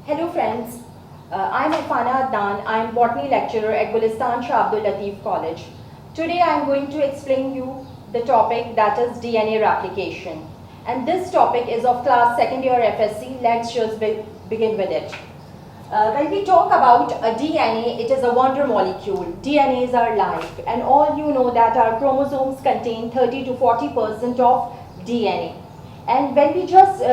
Hello friends, I'm Irfana Adnan. I'm botany lecturer at Gulistan Shah Abdul Latif College. Today I'm going to explain you the topic that is DNA replication. And this topic is of class 2nd year FSC. Let's just begin with it. When we talk about a DNA, it is a wonder molecule. DNA is our life, and all you know that our chromosomes contain 30 to 40% of DNA. And when we just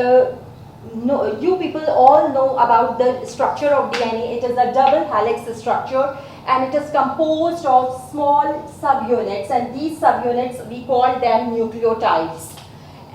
you people all know about the structure of DNA. It is a double helix structure, and it is composed of small subunits, and these subunits we call them nucleotides.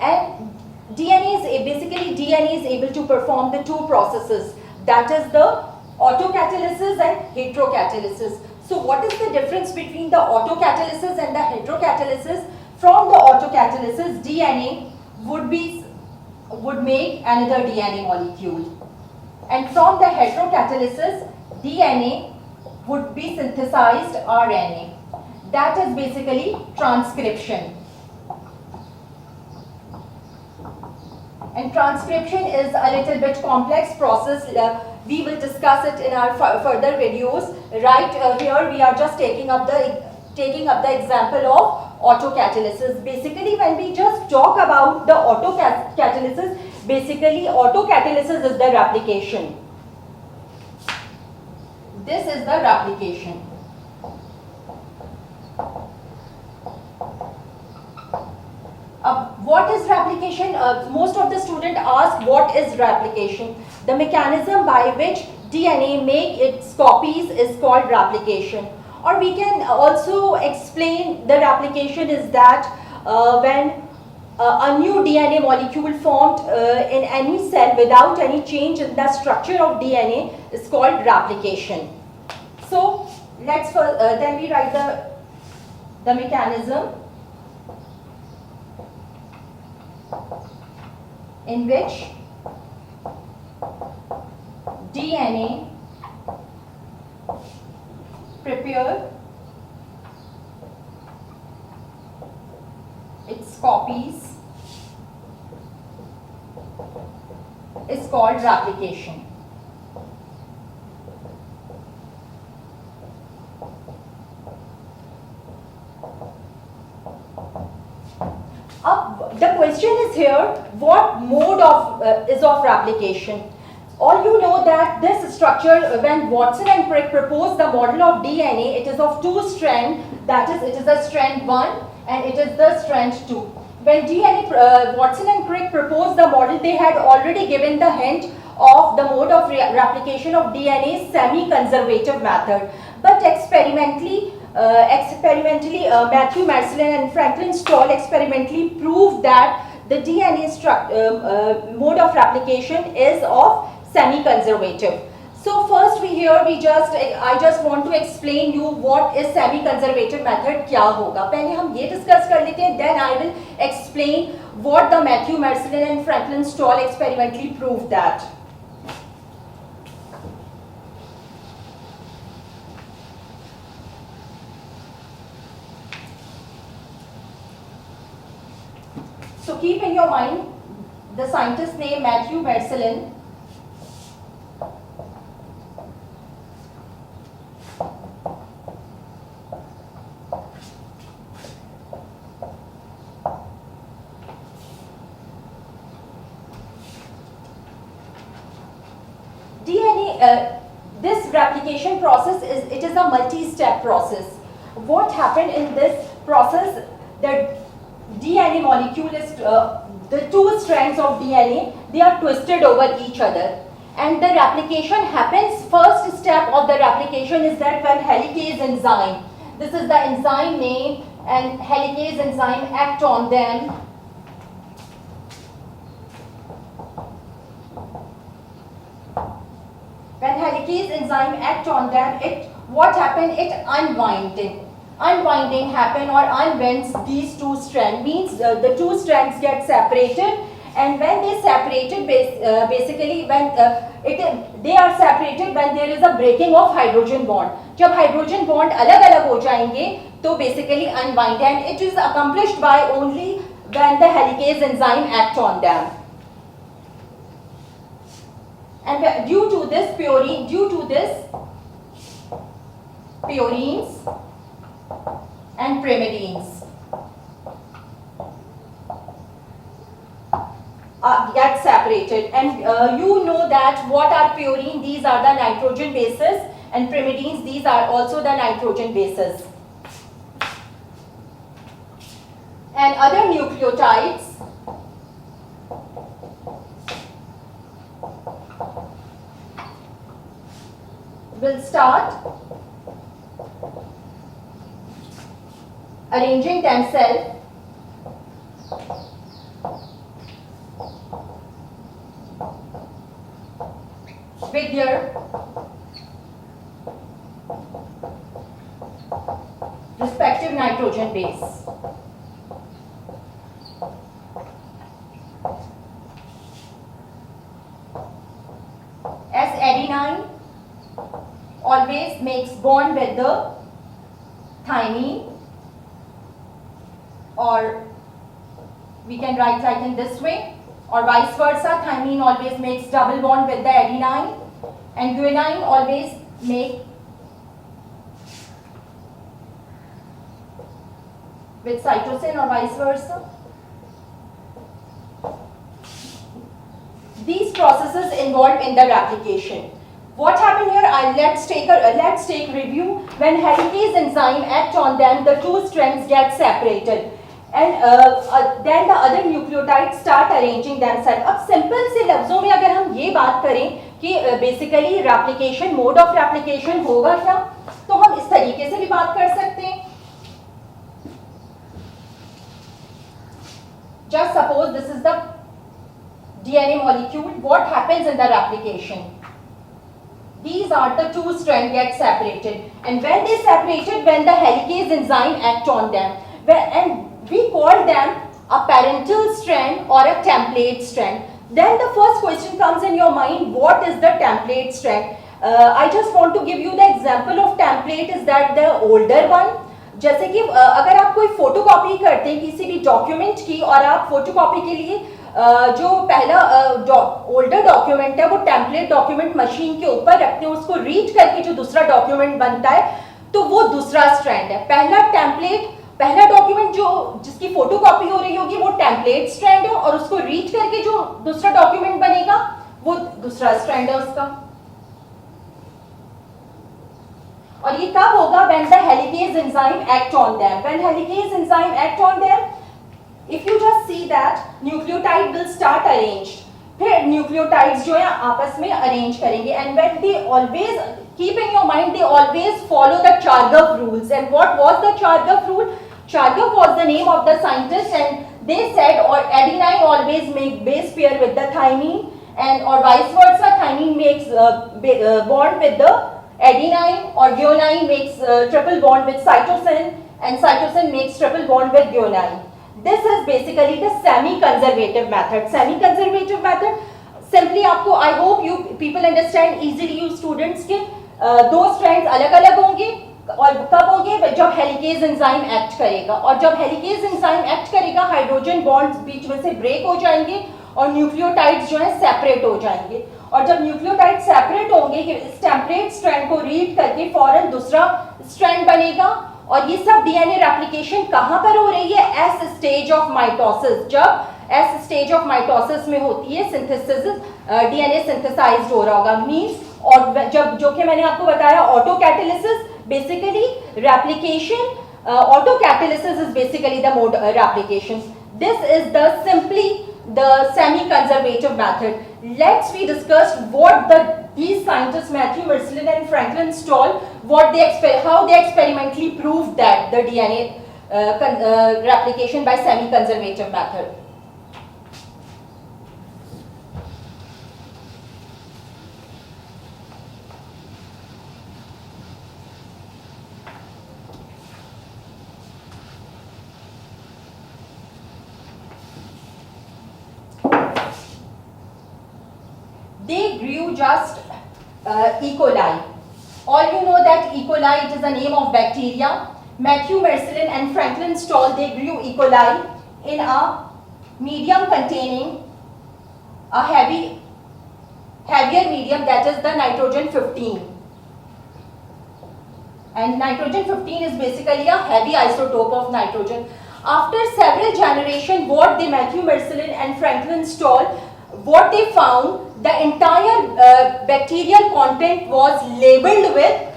And DNA is able to perform the two processes, that is the autocatalysis and heterocatalysis. So what is the difference between the autocatalysis and the heterocatalysis? From the autocatalysis, DNA would make another DNA molecule, and from the heterocatalysis, DNA would be synthesized RNA. That is basically transcription. And transcription is a little bit complex process. We will discuss it in our further videos. Right here we are just taking up the example of autocatalysis. Basically, when we just talk about the autocatalysis, basically autocatalysis is the replication. This is the replication. What is replication? Most of the students ask what is replication. The mechanism by which DNA make its copies is called replication. Or we can also explain the replication is that when a new DNA molecule formed in any cell without any change in the structure of DNA is called replication. So let's then we write the mechanism in which DNA prepare its copies is called replication. The question is here, what mode is of replication? All you know that this structure, when Watson and Crick proposed the model of DNA, it is of two strands, that is, it is the strand 1 and it is the strand 2. When Watson and Crick proposed the model, they had already given the hint of the mode of replication of DNA semi-conservative method. But experimentally, Matthew Mersenne and Franklin Stahl experimentally proved that the DNA mode of replication is of semi-conservative. So first I just want to explain you what is semi-conservative method क्या होगा. पहले हम ये discuss कर लेते हैं, then I will explain what the Matthew Mersenne and Franklin Stahl experimentally proved that. So keep in your mind the scientist name Matthew Mersenne. This replication process is a multi-step process. What happened in this process? The DNA molecule is the two strands of DNA, they are twisted over each other, and the replication happens. First step of the replication is that when helicase enzyme, this is the enzyme name, and helicase enzyme act on them. When helicase enzyme act on them, what happened? It unwinding happen or unwinds these two strands, means the two strands get separated, and when they separated, basically when they are separated when there is a breaking of hydrogen bond. जब hydrogen bond अलग अलग हो जाएंगे तो basically unwind, and it is accomplished by only when the helicase enzyme act on them. And due to this purines and pyrimidines get separated. And you know that what are purine? These are the nitrogen bases, and pyrimidines, these are also the nitrogen bases. And other nucleotides will start arranging themselves with their respective nitrogen base. As adenine always makes bond with the thymine, or we can write like in this way, or vice versa, thymine always makes double bond with the adenine, and guanine always make with cytosine, or vice versa. These processes involved in the replication. What happened here? Let's take review. When helicase enzyme act on them, the two strands get separated, and then the other nucleotides start arranging themselves. अब simple से लफ्जों में अगर हम ये बात करें कि basically replication, mode of replication होगा क्या, तो हम इस तरीके से भी बात कर सकते हैं. Just suppose this is the DNA molecule. What happens in the replication? These are the two strands get separated, and when they separated, when the helicase enzyme act on them, and we call them a parental strand or a template strand. Then the first question comes in your mind, what is the template strand? I just want to give you the example of template is that the older one. जैसे कि अगर आप कोई photocopy करते हैं किसी भी document की, और आप फोटोकॉपी के लिए जो पहला ओल्डर डॉक्यूमेंट है वो टेम्पलेट डॉक्यूमेंट मशीन के ऊपर रखते हैं, उसको रीड करके जो दूसरा डॉक्यूमेंट बनता है, तो वो दूसरा स्ट्रैंड है. पहला डॉक्यूमेंट जो जिसकी फोटोकॉपी हो रही होगी वो टेम्पलेट स्ट्रैंड है, और उसको रीड करके जो दूसरा डॉक्यूमेंट बनेगा वो दूसरा स्ट्रैंड है उसका. और ये कब होगा? when the helicase enzyme act on them. When helicase enzyme act on them, if you just see that nucleotide will start arranged, फिर nucleotides जो है आपस में arrange करेंगे, and when they always keep in your mind, they always follow the Chargaff rules. And what was the Chargaff rule? Chargaff was the name of the scientist, and they said or adenine always make base pair with the thymine, and or vice versa, thymine makes bond with the adenine, or guanine makes triple bond with cytosine, and cytosine makes triple bond with guanine. This is basically the semi-conservative method. Semi-conservative method, simply आपको, I hope you people understand easily, you students के दो strands अलग-अलग होंगे, और कब होंगे? जब helicase enzyme act करेगा, और जब हेलिकेज एंजाइम एक्ट करेगा हाइड्रोजन बॉन्ड्स बीच में से ब्रेक हो जाएंगे, और न्यूक्लियोटाइड्स जो है सेपरेट हो जाएंगे. और जब न्यूक्लियोटाइड सेपरेट होंगे, इस टेम्पलेट स्ट्रैंड को रीड करके फौरन दूसरा स्ट्रैंड बनेगा. और ये सब डीएनए रेप्लिकेशन कहाँ पर हो रही है? S stage of mitosis. जब एस स्टेज ऑफ माइटोसिस में होती है सिंथेसिस, डीएनए सिंथेसाइज्ड हो रहा होगा, मींस. और जब जो कि मैंने आपको बताया auto catalysis, basically replication, auto catalysis is basically the mode replication. This is the simply the semi-conservative method. Let's we discuss what these scientists Matthew Mersenne and Franklin Stahl, how they experimentally proved that the DNA replication by semi-conservative method. They grew just E. coli. All you know that E. coli, it is the name of bacteria. Matthew Mersenne and Franklin Stahl, they grew E. coli in a medium containing a heavy heavier medium, that is the nitrogen 15. And nitrogen 15 is basically a heavy isotope of nitrogen. After several generations, what the Matthew Mersenne and Franklin Stahl, what they found, the entire bacterial content was labeled with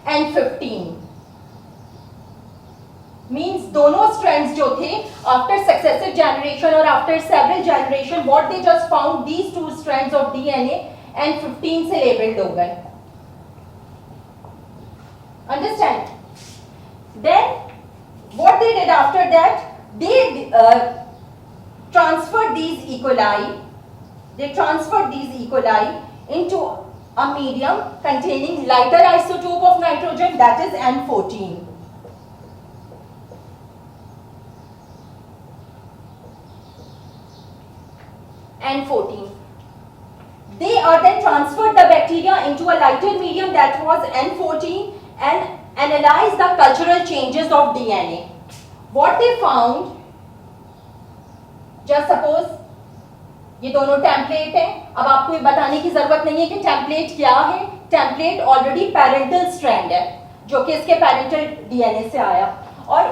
N15. Means दोनों strands जो थे, after successive generation or after several generation, what they just found, these two strands of DNA N15 से labeled हो गए. Understand? Then what they did after that, they transferred these E. coli. They transferred these E. coli into a medium containing lighter isotope of nitrogen, that is N14. N14. They are then transferred the bacteria into a lighter medium, that was N14, and analyzed the cultural changes of DNA. What they found, just suppose ये दोनों template हैं, अब आपको ये बताने की जरूरत नहीं है कि टेम्पलेट क्या है. टेम्पलेट ऑलरेडी पैरेंटल स्ट्रैंड है जो कि इसके पैरेंटल डीएनए से आया. और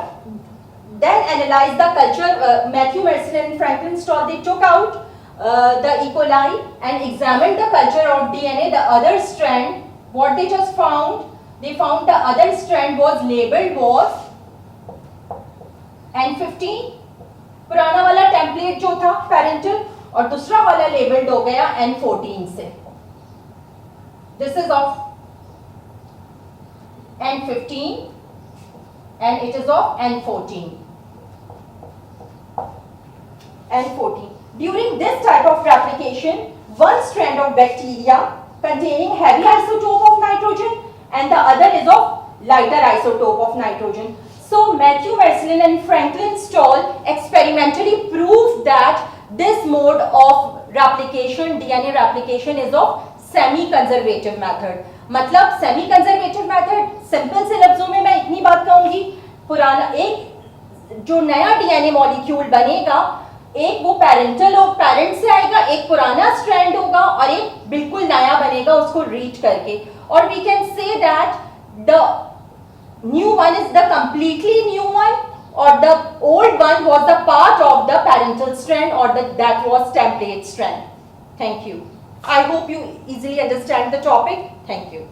then analyzed the culture. Matthew Mersenne and Franklin Stahl, they took out the E. coli and examined the culture of DNA. The other strand, what they just found, they found the other strand was labeled was N15. पुराना वाला template जो था parental, और दूसरा वाला labelled हो गया N14 से. This is of N15 and it is of N14. N14. During this type of replication, one strand of bacteria containing heavy isotope of nitrogen and the other is of lighter isotope of nitrogen. So Matthew Mersenne and Franklin Stahl experimentally proved that this mode of replication, DNA replication, is of semi-conservative method. मतलब semi-conservative method, simple से लफ्जों में मैं इतनी बात कहूंगी, पुराना एक जो नया डीएनए मॉलिक्यूल बनेगा, एक वो पैरेंटल और पैरेंट से आएगा, एक पुराना स्ट्रैंड होगा और एक बिल्कुल नया बनेगा उसको रीड करके. और we can say that the new one is the completely new one, or the old one was the part of the parental strand, or that was template strand. Thank you. I hope you easily understand the topic. Thank you.